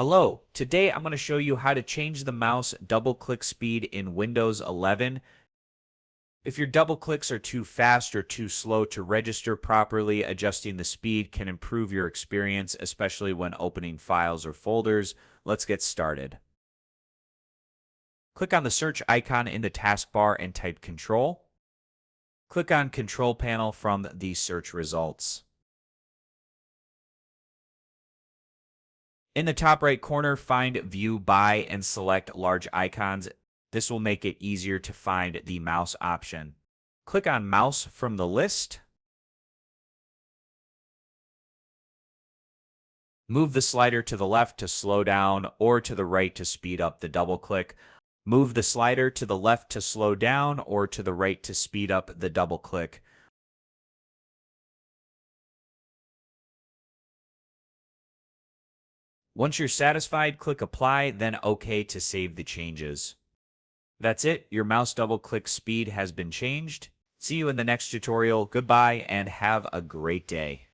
Hello, today I'm going to show you how to change the mouse double click speed in Windows 11. If your double clicks are too fast or too slow to register properly, adjusting the speed can improve your experience, especially when opening files or folders. Let's get started. Click on the search icon in the taskbar and type Control. Click on Control Panel from the search results. In the top right corner, find View By and select Large Icons. This will make it easier to find the mouse option. Click on Mouse from the list. Move the slider to the left to slow down or to the right to speed up the double click. Move the slider to the left to slow down or to the right to speed up the double click. Once you're satisfied, click Apply, then OK to save the changes. That's it. Your mouse double click speed has been changed. See you in the next tutorial. Goodbye and have a great day.